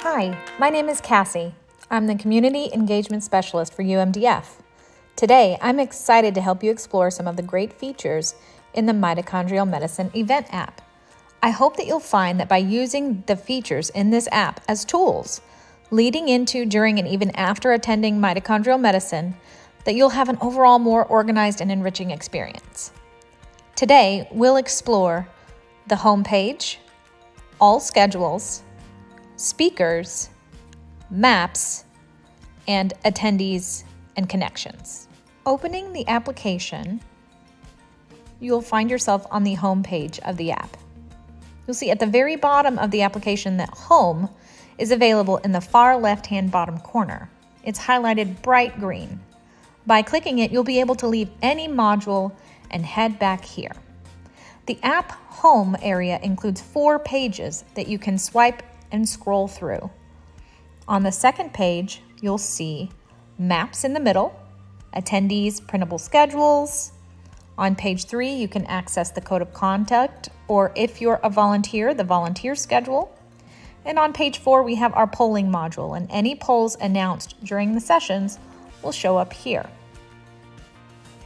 Hi, my name is Cassie. I'm the Community Engagement Specialist for UMDF. Today, I'm excited to help you explore some of the great features in the Mitochondrial Medicine Event app. I hope that you'll find that by using the features in this app as tools, leading into, during, and even after attending mitochondrial medicine, that you'll have an overall more organized and enriching experience. Today, we'll explore the homepage, all schedules, speakers, maps, and attendees and connections. Opening the application, you'll find yourself on the home page of the app. You'll see at the very bottom of the application that Home is available in the far left-hand bottom corner. It's highlighted bright green. By clicking it, you'll be able to leave any module and head back here. The app Home area includes 4 pages that you can swipe and scroll through. On the second page, you'll see maps in the middle, attendees' printable schedules. On page 3, you can access the code of conduct, or if you're a volunteer, the volunteer schedule. And on page 4, we have our polling module, and any polls announced during the sessions will show up here.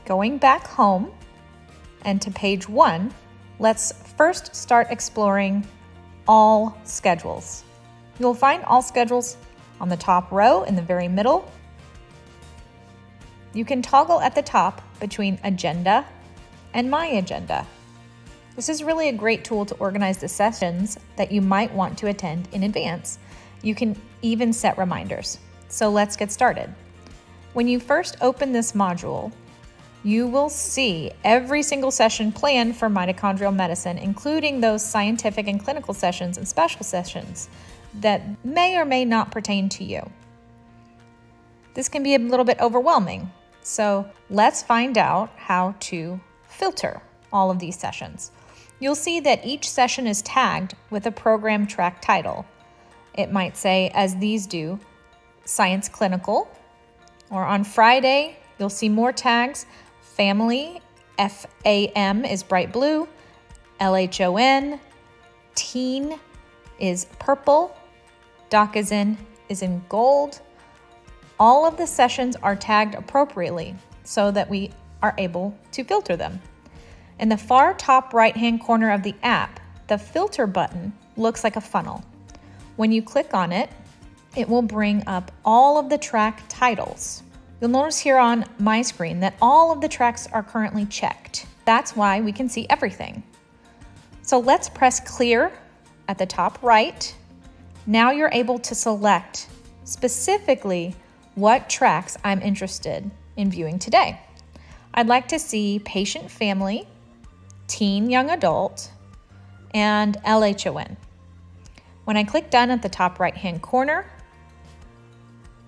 Going back home and to page 1, let's first start exploring all schedules. You'll find all schedules on the top row in the very middle. You can toggle at the top between agenda and my agenda. This is really a great tool to organize the sessions that you might want to attend in advance. You can even set reminders. So let's get started. When you first open this module, you will see every single session planned for mitochondrial medicine, including those scientific and clinical sessions and special sessions that may or may not pertain to you. This can be a little bit overwhelming, so let's find out how to filter all of these sessions. You'll see that each session is tagged with a program track title. It might say, as these do, Science Clinical, or on Friday, you'll see more tags. Family, FAM is bright blue, LHON, Teen is purple, DocIsIn is in gold. All of the sessions are tagged appropriately so that we are able to filter them. In the far top right-hand corner of the app, the filter button looks like a funnel. When you click on it, it will bring up all of the track titles. You'll notice here on my screen that all of the tracks are currently checked. That's why we can see everything. So let's press clear at the top right. Now you're able to select specifically what tracks I'm interested in viewing today. I'd like to see patient family, teen young adult, and LHON. When I click done at the top right-hand corner,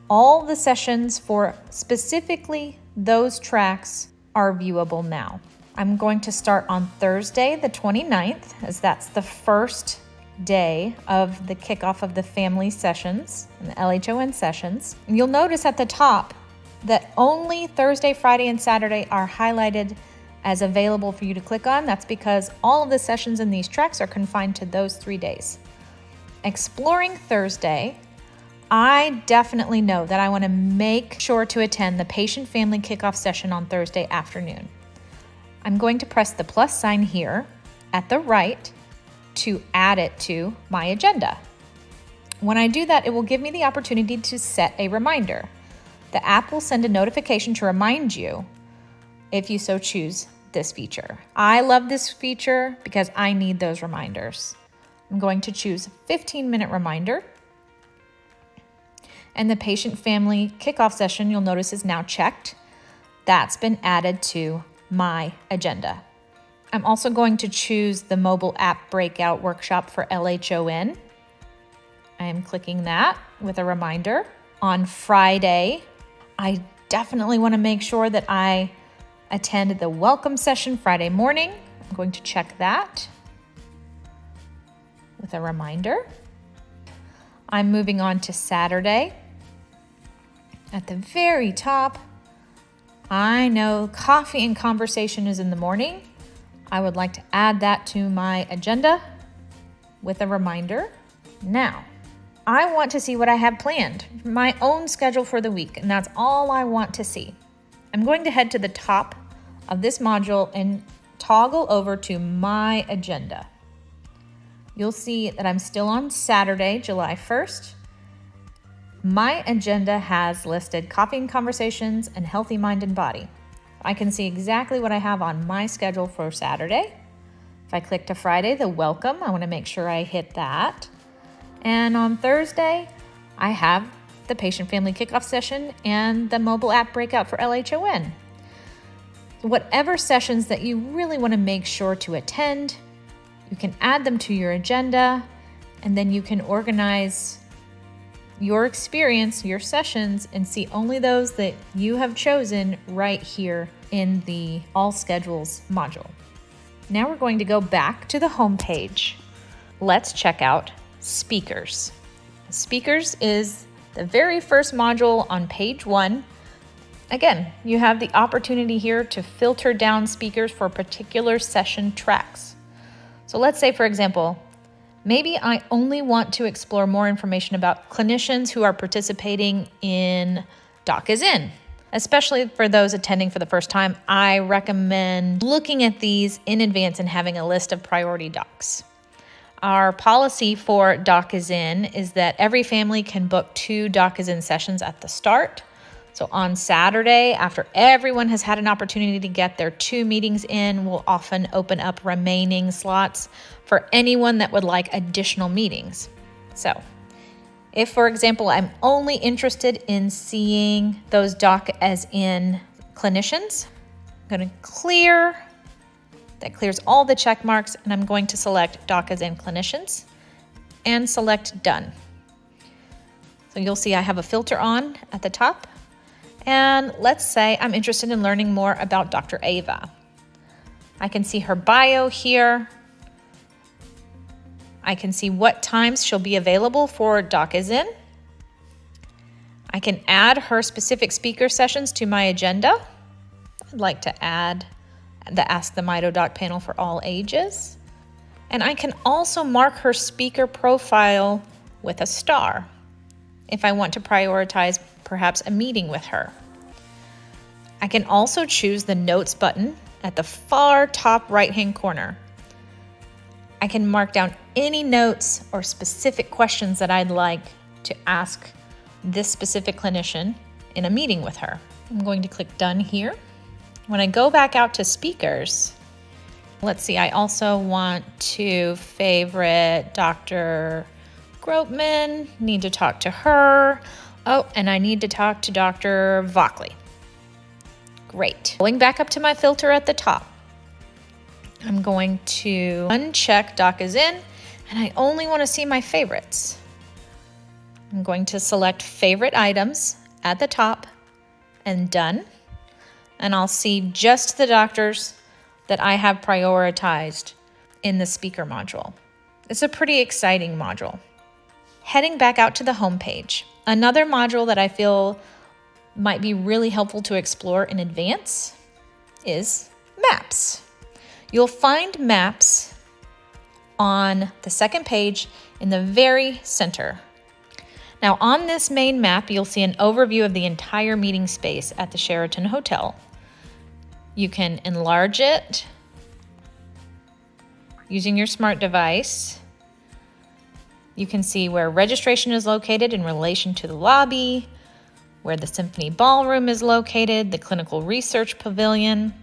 all the sessions for specifically those tracks are viewable now. I'm going to start on Thursday, the 29th, as that's the first day of the kickoff of the family sessions and the LHON sessions. And you'll notice at the top that only Thursday, Friday, and Saturday are highlighted as available for you to click on. That's because all of the sessions in these tracks are confined to those 3 days. Exploring Thursday, I definitely know that I want to make sure to attend the patient family kickoff session on Thursday afternoon. I'm going to press the plus sign here at the right to add it to my agenda. When I do that, it will give me the opportunity to set a reminder. The app will send a notification to remind you if you so choose this feature. I love this feature because I need those reminders. I'm going to choose a 15-minute reminder. And the patient family kickoff session, you'll notice, is now checked. That's been added to my agenda. I'm also going to choose the mobile app breakout workshop for LHON. I am clicking that with a reminder. On Friday, I definitely want to make sure that I attend the welcome session Friday morning. I'm going to check that with a reminder. I'm moving on to Saturday. At the very top, I know coffee and conversation is in the morning. I would like to add that to my agenda with a reminder. Now, I want to see what I have planned, my own schedule for the week, and that's all I want to see. I'm going to head to the top of this module and toggle over to my agenda. You'll see that I'm still on Saturday, July 1st. My agenda has listed coffee and conversations and healthy mind and body. I can see exactly what I have on my schedule for Saturday. If I click to Friday, the welcome, I want to make sure I hit that. And on Thursday, I have the patient family kickoff session and the mobile app breakout for LHON. Whatever sessions that you really want to make sure to attend, you can add them to your agenda, and then you can organize your experience, your sessions, and see only those that you have chosen right here in the All Schedules module. Now we're going to go back to the home page. Let's check out Speakers. Speakers is the very first module on page 1. Again, you have the opportunity here to filter down speakers for particular session tracks. So let's say, for example, maybe I only want to explore more information about clinicians who are participating in Doc is In. Especially for those attending for the first time, I recommend looking at these in advance and having a list of priority docs. Our policy for Doc is In is that every family can book 2 Doc is In sessions at the start. So on Saturday, after everyone has had an opportunity to get their 2 meetings in, we'll often open up remaining slots for anyone that would like additional meetings. So if, for example, I'm only interested in seeing those Doc as In clinicians, I'm going to clear. That clears all the check marks, and I'm going to select Doc as In clinicians and select Done. So you'll see I have a filter on at the top. And let's say I'm interested in learning more about Dr. Ava. I can see her bio here. I can see what times she'll be available for Doc is In. I can add her specific speaker sessions to my agenda. I'd like to add the Ask the Mito Doc panel for all ages. And I can also mark her speaker profile with a star if I want to prioritize perhaps a meeting with her. I can also choose the Notes button at the far top right-hand corner. I can mark down any notes or specific questions that I'd like to ask this specific clinician in a meeting with her. I'm going to click Done here. When I go back out to speakers, let's see, I also want to favorite Dr. Gropman, need to talk to her. Oh, and I need to talk to Dr. Vockley. Great. Going back up to my filter at the top, I'm going to uncheck Doc is In, and I only want to see my favorites. I'm going to select Favorite Items at the top and Done. And I'll see just the doctors that I have prioritized in the speaker module. It's a pretty exciting module. Heading back out to the home page, another module that I feel might be really helpful to explore in advance is Maps. You'll find Maps on the second page in the very center. Now on this main map, you'll see an overview of the entire meeting space at the Sheraton Hotel. You can enlarge it using your smart device. You can see where registration is located in relation to the lobby, where the Symphony Ballroom is located, the Clinical Research Pavilion,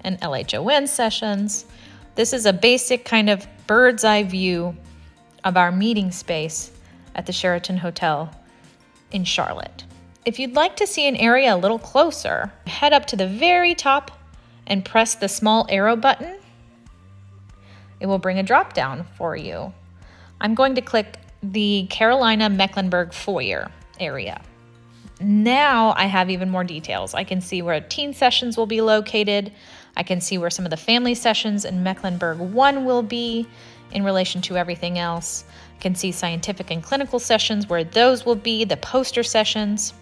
and LHON sessions. This is a basic kind of bird's eye view of our meeting space at the Sheraton Hotel in Charlotte. If you'd like to see an area a little closer, head up to the very top and press the small arrow button. It will bring a drop down for you. I'm going to click the Carolina Mecklenburg Foyer area. Now I have even more details. I can see where teen sessions will be located. I can see where some of the family sessions in Mecklenburg 1 will be in relation to everything else. I can see scientific and clinical sessions, where those will be, the poster sessions.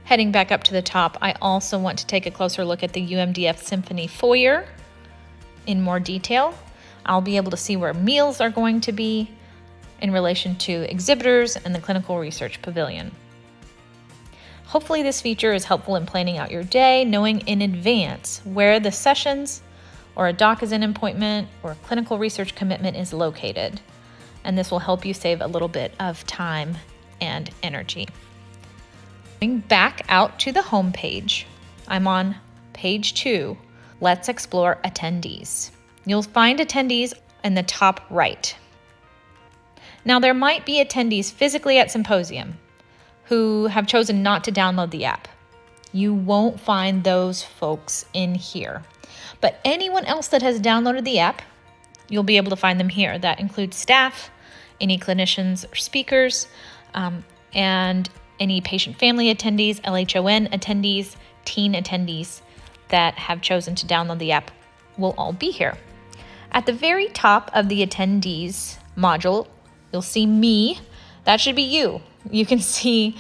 Heading back up to the top, I also want to take a closer look at the UMDF Symphony Foyer in more detail. I'll be able to see where meals are going to be. in relation to exhibitors and the clinical research pavilion. Hopefully this feature is helpful in planning out your day, knowing in advance where the sessions or a doc's appointment or clinical research commitment is located. And this will help you save a little bit of time and energy. Going back out to the home page, I'm on page 2. Let's explore attendees. You'll find attendees in the top right. Now there might be attendees physically at Symposium who have chosen not to download the app. You won't find those folks in here. But anyone else that has downloaded the app, you'll be able to find them here. That includes staff, any clinicians or speakers, and any patient family attendees, LHON attendees, teen attendees that have chosen to download the app will all be here. At the very top of the attendees module, you'll see me. That should be you. You can see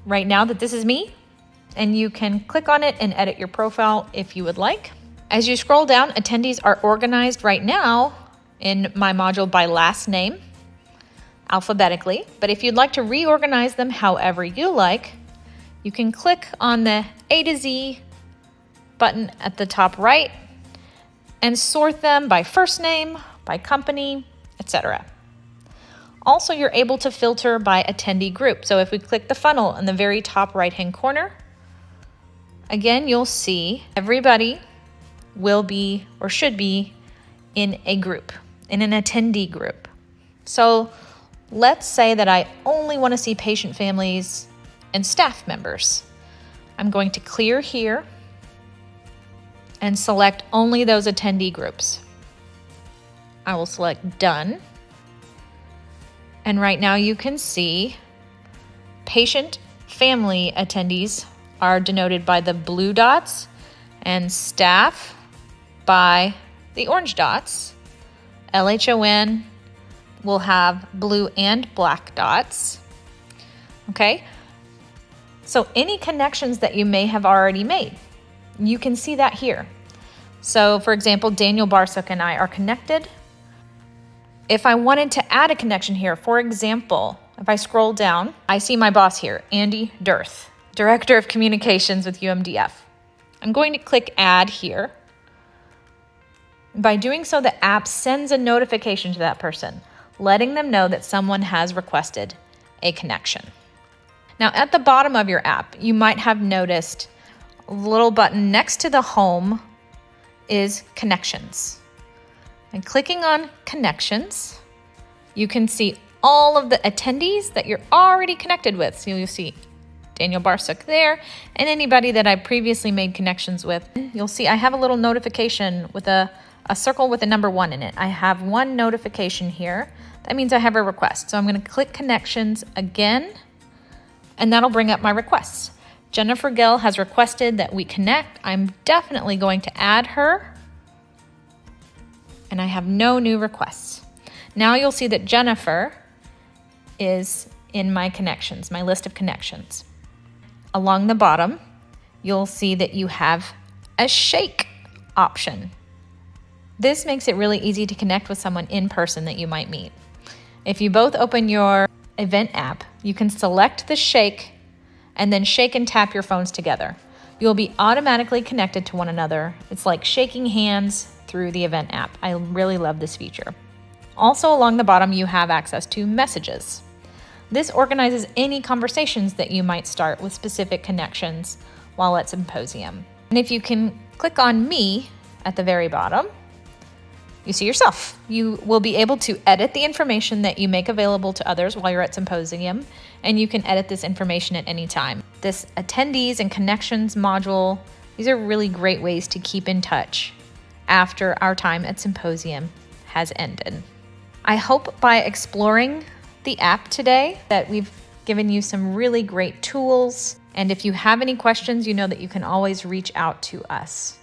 right now that this is me, and you can click on it and edit your profile if you would like. As you scroll down, attendees are organized right now in my module by last name, alphabetically, but if you'd like to reorganize them however you like, you can click on the A to Z button at the top right and sort them by first name, by company, etc. Also, you're able to filter by attendee group. So if we click the funnel in the very top right-hand corner, again, you'll see everybody will be or should be in a group, in an attendee group. So let's say that I only want to see patient families and staff members. I'm going to clear here and select only those attendee groups. I will select Done. And right now you can see patient family attendees are denoted by the blue dots and staff by the orange dots. LHON will have blue and black dots. Okay, so any connections that you may have already made, you can see that here. So for example, Daniel Barsuk and I are connected. If I wanted to add a connection here, for example, if I scroll down, I see my boss here, Andy Dirth, Director of Communications with UMDF. I'm going to click Add here. By doing so, the app sends a notification to that person, letting them know that someone has requested a connection. Now, at the bottom of your app, you might have noticed a little button next to the home is Connections. And clicking on Connections, you can see all of the attendees that you're already connected with. So you'll see Daniel Barsuk there, and anybody that I previously made connections with. You'll see I have a little notification with a circle with a number 1 in it. I have one notification here. That means I have a request. So I'm going to click Connections again, and that'll bring up my requests. Jennifer Gill has requested that we connect. I'm definitely going to add her, and I have no new requests. Now you'll see that Jennifer is in my connections, my list of connections. Along the bottom, you'll see that you have a shake option. This makes it really easy to connect with someone in person that you might meet. If you both open your event app, you can select the shake and then shake and tap your phones together. You'll be automatically connected to one another. It's like shaking hands through the event app. I really love this feature. Also, along the bottom, you have access to messages. This organizes any conversations that you might start with specific connections while at Symposium. And if you can click on Me at the very bottom, you see yourself. You will be able to edit the information that you make available to others while you're at Symposium, and you can edit this information at any time. This attendees and connections module, these are really great ways to keep in touch after our time at Symposium has ended. I hope by exploring the app today that we've given you some really great tools. And if you have any questions, you know that you can always reach out to us.